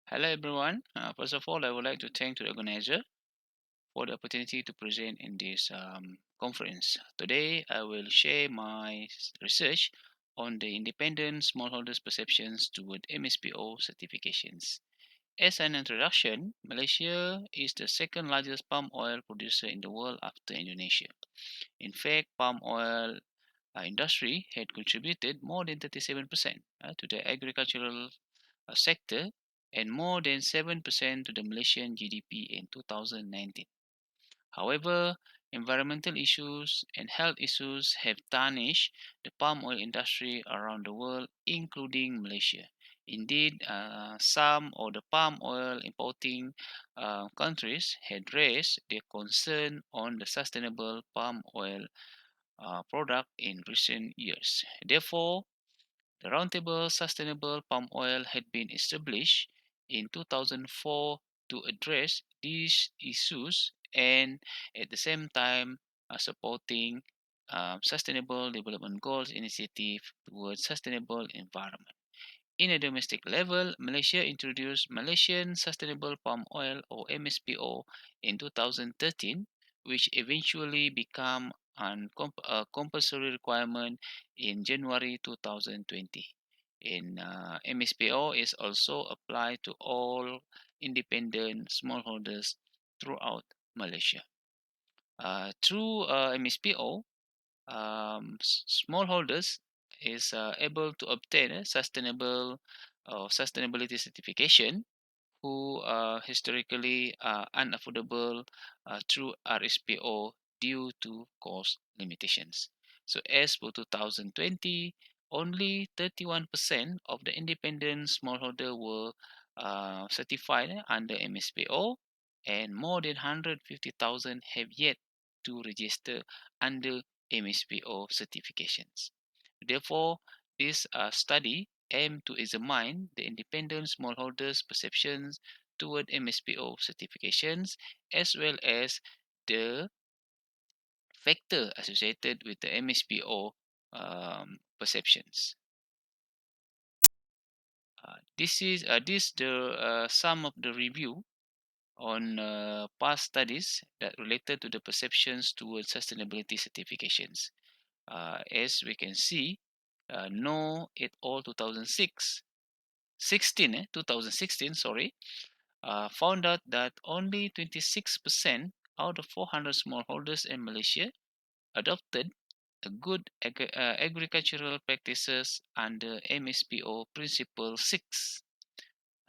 Hello everyone. First of all, I would like to thank the organizer for the opportunity to present in this conference. Today, I will share my research on the independent smallholders' perceptions toward MSPO certifications. As an introduction, Malaysia is the second largest palm oil producer in the world after Indonesia. In fact, palm oil industry had contributed more than 37% to the agricultural sector and more than 7% to the Malaysian GDP in 2019. However, environmental issues and health issues have tarnished the palm oil industry around the world, including Malaysia. Indeed, some of the palm oil importing countries had raised their concern on the sustainable palm oil product in recent years. Therefore, the Roundtable Sustainable Palm Oil had been established in 2004 to address these issues and at the same time supporting Sustainable Development Goals initiative towards sustainable environment. In a domestic level, Malaysia introduced Malaysian Sustainable Palm Oil or MSPO in 2013, which eventually became a compulsory requirement in January 2020. MSPO is also applied to all independent smallholders throughout Malaysia. Through MSPO, smallholders is able to obtain a sustainability certification who historically are unaffordable through RSPO due to cost limitations. So as for 2020, only 31% of the independent smallholder were certified under MSPO, and more than 150,000 have yet to register under MSPO certifications. Therefore, this study aimed to examine the independent smallholders' perceptions toward MSPO certifications as well as the factor associated with the MSPO perceptions. This the some of the review on past studies that related to the perceptions towards sustainability certifications. As we can see, No et al. 2016, sorry, found out that only 26% out of 400 smallholders in Malaysia adopted a good agricultural practices under MSPO Principle 6.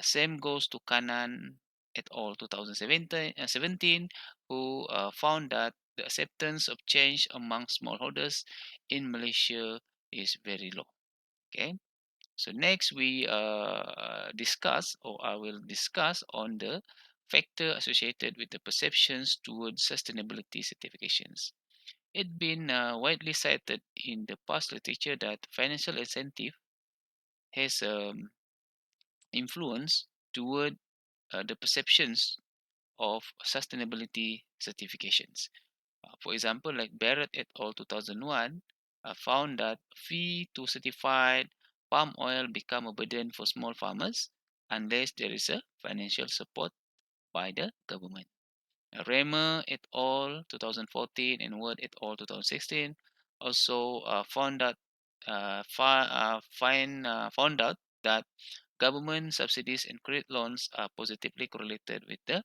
Same goes to Kanan et al. 2017, who found that the acceptance of change among smallholders in Malaysia is very low. Okay, so next we discuss, or I will discuss on the factor associated with the perceptions towards sustainability certifications. It's been widely cited in the past literature that financial incentive has influence toward the perceptions of sustainability certifications. For example, like Barrett et al. 2001 found that fee to certified palm oil become a burden for small farmers unless there is a financial support by the government. Remer et al. 2014 and Word et al. 2016 also found out that government subsidies and credit loans are positively correlated with the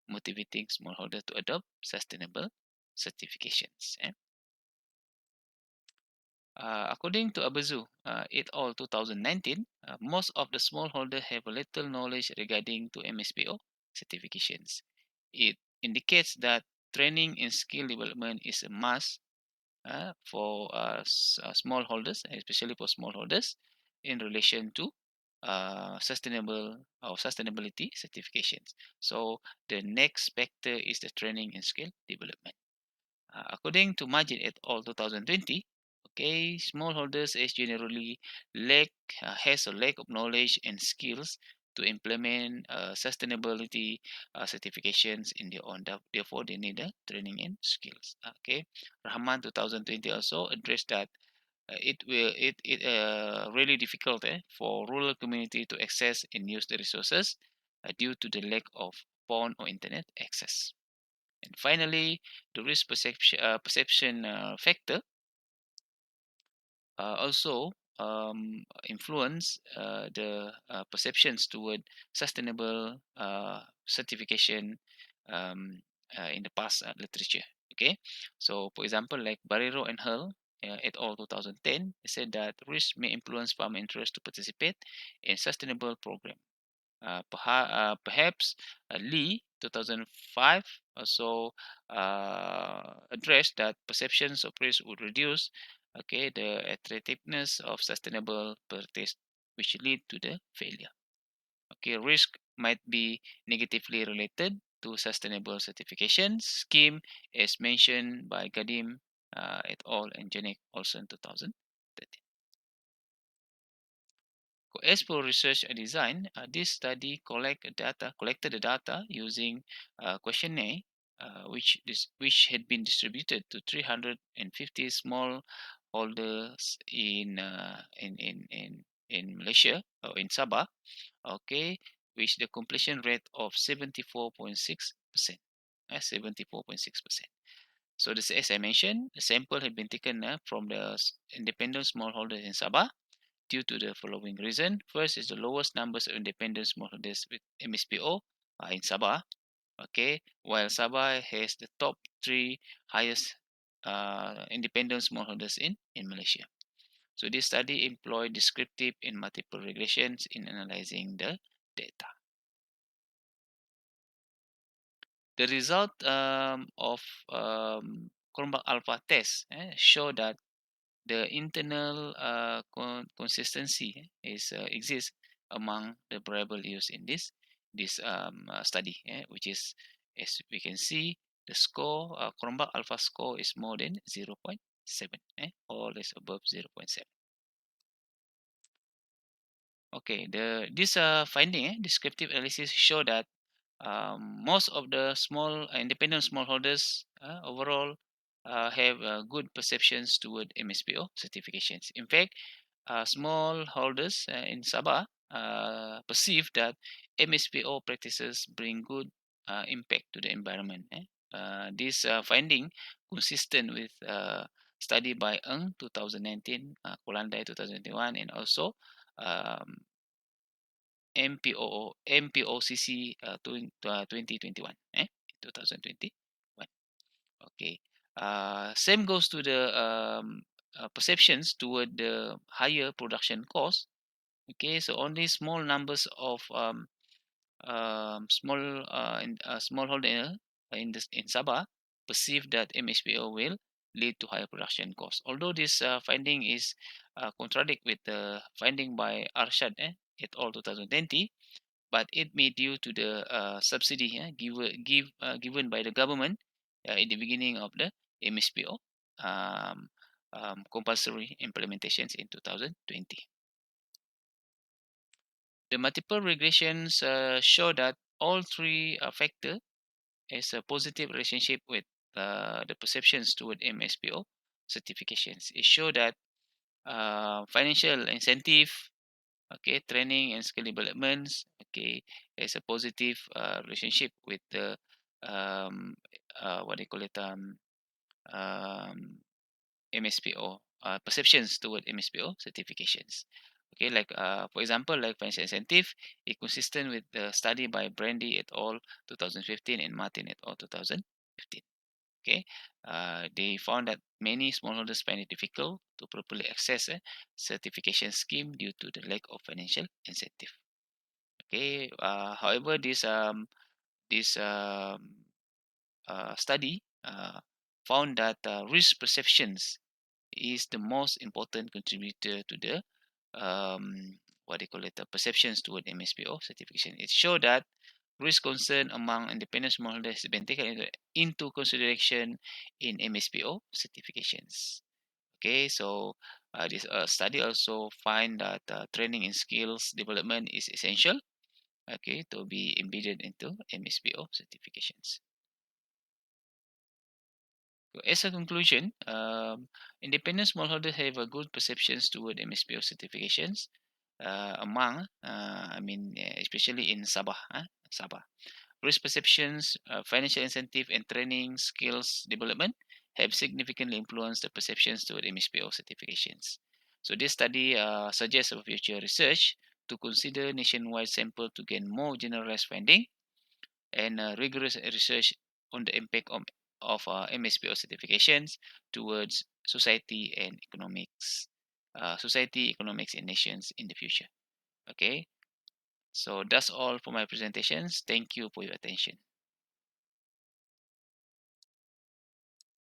motivating smallholder to adopt sustainable certifications. According to Abazu et al. 2019, most of the smallholders have little knowledge regarding to MSPO certifications. It indicates that training and skill development is a must for smallholders, especially for smallholders, in relation to sustainable or sustainability certifications. So the next factor is the training and skill development. According to Majid et al. 2020, okay, smallholders is generally lack has a lack of knowledge and skills to implement sustainability certifications in their own. Therefore, they need a training and skills. Okay, Rahman 2020 also addressed that it really difficult for rural community to access and use the resources due to the lack of phone or internet access. And finally, the risk perception factor also influence the perceptions toward sustainable certification um, in the past literature. Okay, so for example, like Barrero and Hull et al. 2010, they said that risk may influence farm interest to participate in sustainable program. Perhaps Lee 2005 also addressed that perceptions of risk would reduce, okay, the attractiveness of sustainable practice, which lead to the failure. Okay, risk might be negatively related to sustainable certification scheme, as mentioned by Gadim et al. And Janek also in 2013. As for research and design, this study collected the data using a questionnaire, which had been distributed to 350 small holders in Malaysia or in Sabah. Okay, which the completion rate of 74.6%. 74.6%. So this, as I mentioned, the sample had been taken from the independent smallholders in Sabah due to the following reason. First is the lowest numbers of independent smallholders with MSPO in Sabah. Okay, while Sabah has the top three highest independent smallholders in Malaysia. So this study employed descriptive and multiple regressions in analyzing the data. The result of Cronbach alpha test show that the internal consistency is exists among the variable used in this study, which is, as we can see, the score Cronbach alpha score is more than 0.7, or less above 0.7. Okay, this finding, descriptive analysis show that most of the small independent smallholders overall have good perceptions toward MSPO certifications. In fact, smallholders in Sabah perceive that MSPO practices bring good impact to the environment. This finding consistent with study by Ng 2019, Kolandai 2021, and also um, MPOCC 2021, 2021. Okay. Same goes to the perceptions toward the higher production cost. Okay, so only small numbers of smallholder in Sabah perceive that MSPO will lead to higher production costs. Although this finding is contradict with the finding by Arshad et al. 2020, but it may due to the subsidy given by the government in the beginning of the MSPO um, compulsory implementations in 2020. The multiple regressions show that all three factors has a positive relationship with the perceptions toward MSPO certifications. It shows that financial incentive, okay, training and skill developments, okay, has a positive relationship with the um, what they call it um, MSPO perceptions toward MSPO certifications. Okay, like for example, like financial incentive, is consistent with the study by Brandy et al. 2015 and Martin et al. 2015. Okay, they found that many smallholders find it difficult to properly access a certification scheme due to the lack of financial incentive. Okay, however, this study found that risk perceptions is the most important contributor to the what they call it the perceptions toward MSPO certification. It showed that risk concern among independent smallholders has been taken into consideration in MSPO certifications. Okay, so this study also find that training and skills development is essential. Okay, to be embedded into MSPO certifications. So as a conclusion, independent smallholders have a good perceptions toward MSPO certifications. among, especially in Sabah. Sabah. Risk perceptions, financial incentive, and training skills development have significantly influenced the perceptions toward MSPO certifications. So this study suggests for future research to consider nationwide sample to gain more generalized finding and rigorous research on the impact of MSPO certifications towards society, economics, and nations in the future. Okay, so that's all for my presentations. Thank you for your attention.